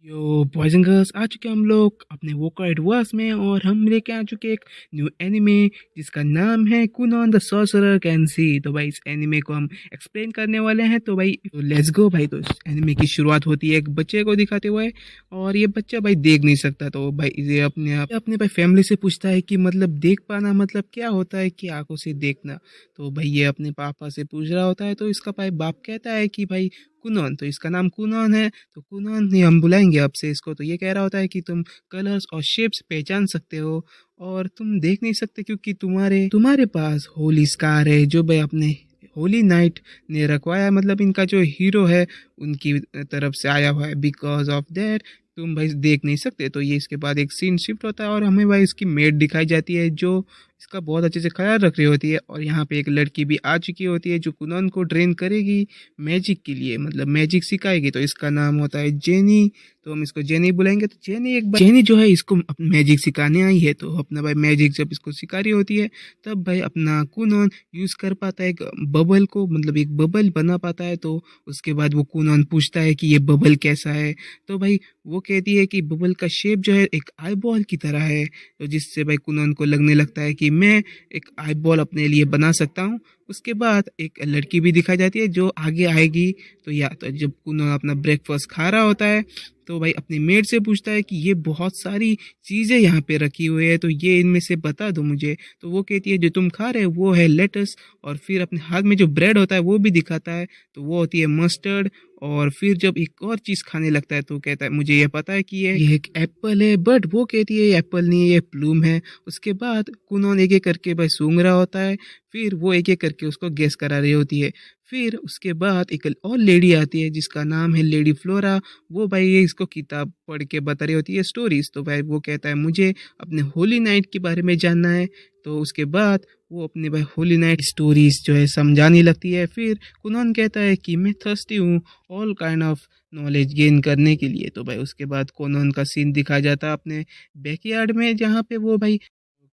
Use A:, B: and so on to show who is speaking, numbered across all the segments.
A: Yo boys and girls आ चुके हैं हम लोग अपने वोकर एडवर्स में और हम लेके आ चुके एक न्यू एनिमे जिसका नाम है कुनोन द सॉर्सरर कैन सी। तो भाई इस एनिमे को हम एक्सप्लेन करने वाले हैं। तो भाई तो लेट्स गो भाई। तो इस एनिमे की शुरुआत होती है एक बच्चे को दिखाते हुए और ये बच्चा भाई देख नहीं सकता। तो भाई ये अपने भाई फैमिली से पूछता है कि मतलब देख पाना मतलब क्या होता है कि आंखों से देखना। तो भाई ये अपने पापा से पूछ रहा होता है। तो इसका भाई बाप कहता है कि भाई कुनोन, तो इसका नाम कुनोन है। तो कुनोन नहीं हम बुलाएंगे अब से इसको। तो ये कह रहा होता है कि तुम कलर्स और शेप्स पहचान सकते हो और तुम देख नहीं सकते क्योंकि तुम्हारे तुम्हारे पास होली स्कार है जो भाई अपने होली नाइट ने रखवाया है। मतलब इनका जो हीरो है उनकी तरफ से आया हुआ है। बिकॉज ऑफ दैट तुम भाई देख नहीं सकते। तो ये इसके बाद एक सीन शिफ्ट होता है और हमें भाई इसकी मेड दिखाई जाती है जो इसका बहुत अच्छे से ख्याल रख रही होती है। और यहाँ पे एक लड़की भी आ चुकी होती है जो कुनोन को ट्रेन करेगी मैजिक के लिए, मतलब मैजिक सिखाएगी। तो इसका नाम होता है जेनी। तो हम इसको जेनी बुलाएंगे। तो जेनी एक बार जेनी जो है इसको मैजिक सिखाने आई है। तो अपना भाई मैजिक जब इसको सिखा रही होती है तब भाई अपना कुनोन यूज कर पाता है एक बबल को, मतलब एक बबल बना पाता है। तो उसके बाद वो कुनोन पूछता है कि ये बबल कैसा है। तो भाई वो कहती है कि बबल का शेप जो है एक आई बॉल की तरह है। तो जिससे भाई कुनोन को लगने लगता है कि मैं एक आई बॉल अपने लिए बना सकता हूँ। उसके बाद एक लड़की भी दिखाई जाती है जो आगे आएगी। तो या तो जब कुनोन अपना ब्रेकफास्ट खा रहा होता है तो भाई अपनी मेड से पूछता है कि ये बहुत सारी चीज़ें यहाँ पे रखी हुई है तो ये इनमें से बता दो मुझे। तो वो कहती है जो तुम खा रहे हो वो है लेटस। और फिर अपने हाथ में जो ब्रेड होता है वो भी दिखाता है। तो वो होती है मस्टर्ड। और फिर जब एक और चीज़ खाने लगता है तो कहता है मुझे ये पता है कि ये एक एप्पल है। बट वो कहती है ये एप्पल नहीं है, ये प्लूम है। उसके बाद कुनोन एक एक करके भाई सूंघ रहा होता है। फिर वो एक एक करके उसको गेस करा रही होती है। फिर उसके बाद एक और लेडी आती है जिसका नाम है लेडी फ्लोरा। वो भाई ये इसको किताब पढ़ के बता रही होती है स्टोरीज। तो भाई वो कहता है मुझे अपने होली नाइट के बारे में जानना है। तो उसके बाद वो अपने भाई होली नाइट स्टोरीज जो है समझाने लगती है। फिर कुनोन कहता है कि मैं थर्स्टी हूँ all kind of knowledge gain करने के लिए। तो भाई उसके बाद कुनोन का सीन दिखाया जाता है अपने बैकयार्ड में जहाँ पे वो भाई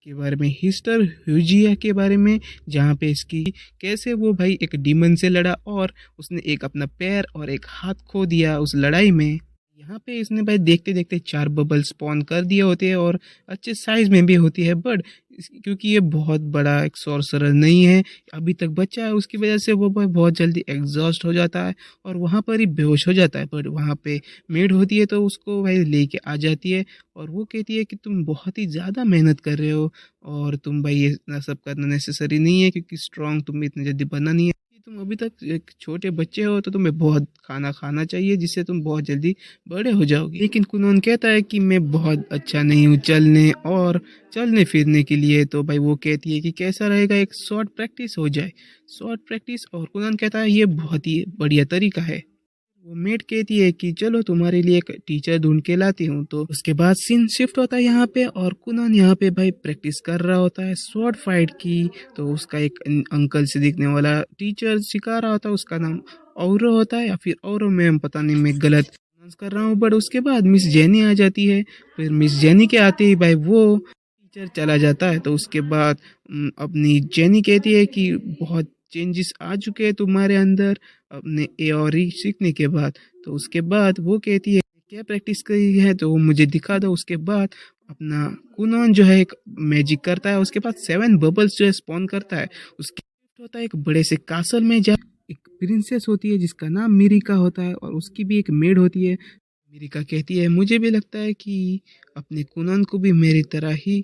A: के बारे में हिस्टर ह्यूजिया के बारे में, जहाँ पे इसकी कैसे वो भाई एक डीमन से लड़ा और उसने एक अपना पैर और एक हाथ खो दिया उस लड़ाई में। यहाँ पे इसने भाई देखते देखते 4 बबल स्पॉन कर दिए होते हैं और अच्छे साइज में भी होती है। बट क्योंकि ये बहुत बड़ा एक सॉर्सरर नहीं है, अभी तक बच्चा है, उसकी वजह से वो भाई बहुत जल्दी एग्जॉस्ट हो जाता है और वहाँ पर ही बेहोश हो जाता है। बट वहाँ पे मेड होती है तो उसको भाई लेके आ जाती है और वो कहती है कि तुम बहुत ही ज़्यादा मेहनत कर रहे हो और तुम भाई ये इतना सब करना नेसेसरी नहीं है क्योंकि स्ट्रांग तुम इतनी जल्दी बनना नहीं है। तुम अभी तक एक छोटे बच्चे हो तो तुम्हें बहुत खाना खाना चाहिए जिससे तुम बहुत जल्दी बड़े हो जाओगे। लेकिन कुनोन कहता है कि मैं बहुत अच्छा नहीं हूँ चलने फिरने के लिए। तो भाई वो कहती है कि कैसा रहेगा एक शॉर्ट प्रैक्टिस हो जाए। Short practice. और कुनोन कहता है ये बहुत ही बढ़िया तरीका है। वो मेड कहती है कि चलो तुम्हारे लिए एक टीचर ढूंढ के लाती हूँ। तो उसके बाद सीन शिफ्ट होता है यहाँ पे और कुनान यहाँ पे भाई प्रैक्टिस कर रहा होता है स्वॉर्ड फाइट की। तो उसका एक अंकल से दिखने वाला टीचर सिखा रहा होता है, उसका नाम औरो होता है या फिर औरो, मैं पता नहीं, मैं गलत pronounce कर रहा हूँ। बट उसके बाद मिस जेनी आ जाती है। फिर मिस जेनी के आते ही भाई वो टीचर चला जाता है। तो उसके बाद अपनी जेनी कहती है कि बहुत चेंजेस आ चुके हैं तुम्हारे अंदर अपने एओरी सीखने के बाद। तो उसके बाद वो कहती है क्या प्रैक्टिस करी है तो वो मुझे दिखा दो। उसके बाद अपना कुनोन जो है एक मैजिक करता है, उसके बाद 7 बबल्स जो है स्पॉन करता है। उसके बाद होता है एक बड़े से कासल में जहाँ एक प्रिंसेस होती है जिसका नाम मिरिका होता है और उसकी भी एक मेड होती है। मिरिका कहती है मुझे भी लगता है कि अपने कुनोन को भी मेरी तरह ही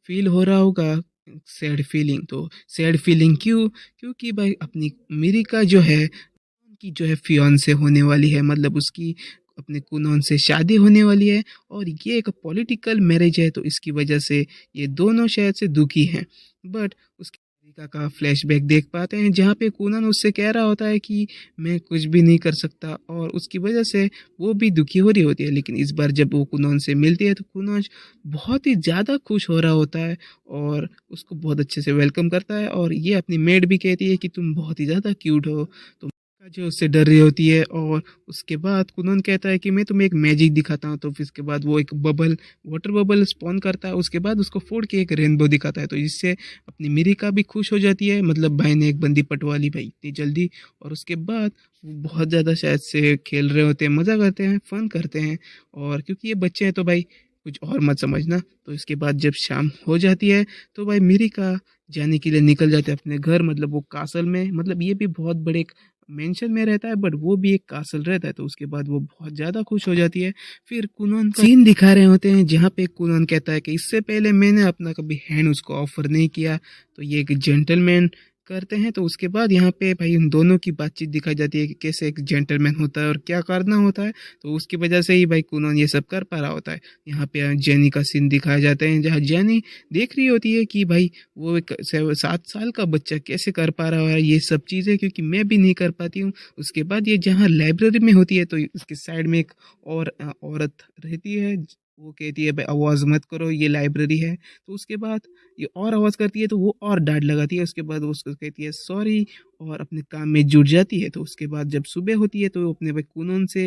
A: फील हो रहा होगा सैड फीलिंग। तो सैड फीलिंग क्यों? क्योंकि भाई अपनी मिरिका जो है उनकी जो है फियांसे होने वाली है, मतलब उसकी अपने कुनोन से शादी होने वाली है और ये एक पॉलिटिकल मैरिज है। तो इसकी वजह से ये दोनों शायद से दुखी हैं। बट उसकी अमेरिका का फ्लैशबैक देख पाते हैं जहाँ पे कुनोन उससे कह रहा होता है कि मैं कुछ भी नहीं कर सकता और उसकी वजह से वो भी दुखी हो रही होती है। लेकिन इस बार जब वो कुनोन से मिलती है तो कुनोन बहुत ही ज़्यादा खुश हो रहा होता है और उसको बहुत अच्छे से वेलकम करता है। और ये अपनी मेड भी कहती है कि तुम बहुत ही ज़्यादा क्यूट हो। तो जो उससे डर रही होती है और उसके बाद कुनन कहता है कि मैं तुम्हें एक मैजिक दिखाता हूँ। तो फिर उसके बाद वो एक वाटर बबल स्पॉन करता है, उसके बाद उसको फोड़ के एक रेनबो दिखाता है, तो इससे अपनी मिरिका भी खुश हो जाती है, मतलब भाई ने एक बंदी पटवा ली भाई इतनी जल्दी। और उसके बाद वो बहुत ज़्यादा शायद से खेल रहे होते हैं, मज़ा करते हैं, फन करते हैं। और क्योंकि ये बच्चे हैं तो भाई कुछ और मत समझना। तो इसके बाद जब शाम हो जाती है तो भाई मिरिका जाने के लिए निकल जाते हैं अपने घर, मतलब वो कासल में, मतलब ये भी बहुत बड़े मेंशन में रहता है बट वो भी एक कासल रहता है। तो उसके बाद वो बहुत ज़्यादा खुश हो जाती है। फिर कुनन का सीन दिखा रहे होते हैं जहाँ पे कुनन कहता है कि इससे पहले मैंने अपना कभी हैंड उसको ऑफर नहीं किया, तो ये एक जेंटलमैन करते हैं। तो उसके बाद यहाँ पे भाई उन दोनों की बातचीत दिखाई जाती है कि कैसे एक जेंटलमैन होता है और क्या करना होता है। तो उसकी वजह से ही भाई कुनन ये सब कर पा रहा होता है। यहाँ पे जेनी का सीन दिखाए जाते हैं जहाँ जेनी देख रही होती है कि भाई वो एक 7 साल का बच्चा कैसे कर पा रहा है ये सब चीज़ें, क्योंकि मैं भी नहीं कर पाती हूँ। उसके बाद ये जहाँ लाइब्रेरी में होती है तो उसके साइड में एक और औरत रहती है, वो कहती है भाई आवाज़ मत करो ये लाइब्रेरी है। तो उसके बाद ये और आवाज़ करती है तो वो और डांट लगाती है। उसके बाद वो उसको कहती है सॉरी और अपने काम में जुट जाती है। तो उसके बाद जब सुबह होती है तो वो अपने भाई कुनून से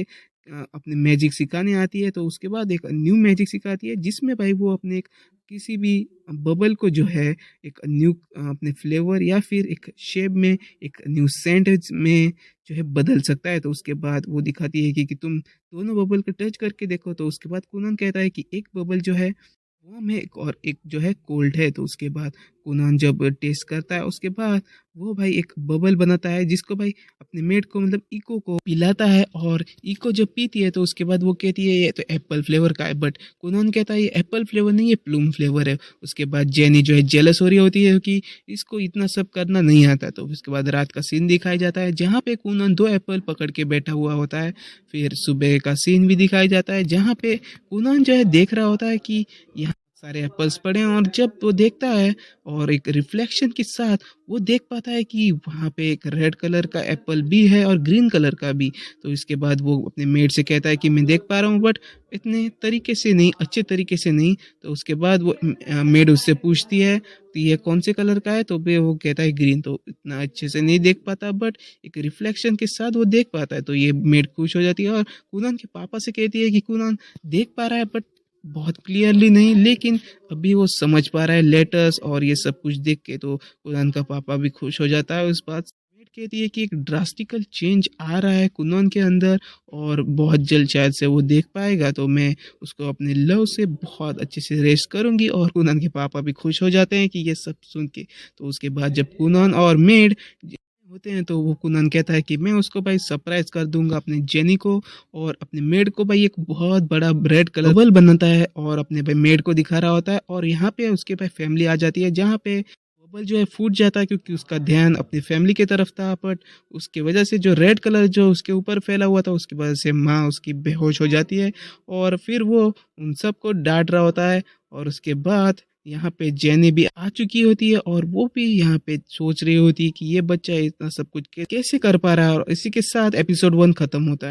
A: अपने मैजिक सिखाने आती है। तो उसके बाद एक न्यू मैजिक सिखाती है जिसमें भाई वो अपने एक किसी भी बबल को जो है एक न्यू अपने फ्लेवर या फिर एक शेप में एक न्यू सेंट में जो है बदल सकता है। तो उसके बाद वो दिखाती है कि तुम दोनों बबल को टच करके देखो। तो उसके बाद कुनन कहता है कि एक बबल जो है वार्म है और एक जो है कोल्ड है। तो उसके बाद कुनान जब टेस्ट करता है उसके बाद वो भाई एक बबल बनाता है जिसको भाई अपने मेट को मतलब इको को पिलाता है। और इको जब पीती है तो उसके बाद वो कहती है ये तो एप्पल फ्लेवर का है, बट कुनान कहता है ये एप्पल फ्लेवर नहीं, ये प्लूम फ्लेवर है। उसके बाद जेनी जो है जेलस हो रही होती है कि इसको इतना सब करना नहीं आता। तो उसके बाद रात का सीन दिखाया जाता है जहाँ पे कुनान 2 एप्पल पकड़ के बैठा हुआ होता है। फिर सुबह का सीन भी दिखाया जाता है जहाँ पे कुनान जो है देख रहा होता है कि यहाँ सारे एप्पल्स पड़े हैं। और जब वो देखता है और एक रिफ्लेक्शन के साथ वो देख पाता है कि वहाँ पे एक रेड कलर का एप्पल भी है और ग्रीन कलर का भी। तो इसके बाद वो अपने मेड से कहता है कि मैं देख पा रहा हूँ बट इतने तरीके से नहीं, अच्छे तरीके से नहीं। तो उसके बाद वो मेड उससे पूछती है तो ये कौन से कलर का है, तो भी वो कहता है ग्रीन। तो इतना अच्छे से नहीं देख पाता बट एक रिफ्लेक्शन के साथ वो देख पाता है। तो ये मेड खुश हो जाती है और कुनान के पापा से कहती है कि कुनान देख पा रहा है बट बहुत क्लियरली नहीं, लेकिन अभी वो समझ पा रहा है लेटर्स और ये सब कुछ देख के। तो कुनान का पापा भी खुश हो जाता है उस बात से। मेड कहती है कि एक ड्रास्टिकल चेंज आ रहा है कुनान के अंदर और बहुत जल्द शायद से वो देख पाएगा। तो मैं उसको अपने लव से बहुत अच्छे से रेस करूंगी। और कुनान के पापा भी खुश हो जाते हैं कि ये सब सुन के। तो उसके बाद जब कुनान और मेड होते हैं तो वो कुनान कहता है कि मैं उसको भाई सरप्राइज कर दूंगा अपने जेनी को। और अपने मेड को भाई एक बहुत बड़ा रेड कलर बबल बनाता है और अपने भाई मेड को दिखा रहा होता है। और यहाँ पे उसके भाई फैमिली आ जाती है जहाँ पे बबल जो है फूट जाता है क्योंकि उसका ध्यान अपनी फैमिली की तरफ था। बट उसकी वजह से जो रेड कलर जो उसके ऊपर फैला हुआ था उसकी वजह से माँ उसकी बेहोश हो जाती है। और फिर वो उन सबको डांट रहा होता है। और उसके बाद यहाँ पे जेनी भी आ चुकी होती है और वो भी यहाँ पे सोच रही होती है कि ये बच्चा इतना सब कुछ कैसे कर पा रहा है। और इसी के साथ एपिसोड 1 खत्म होता है।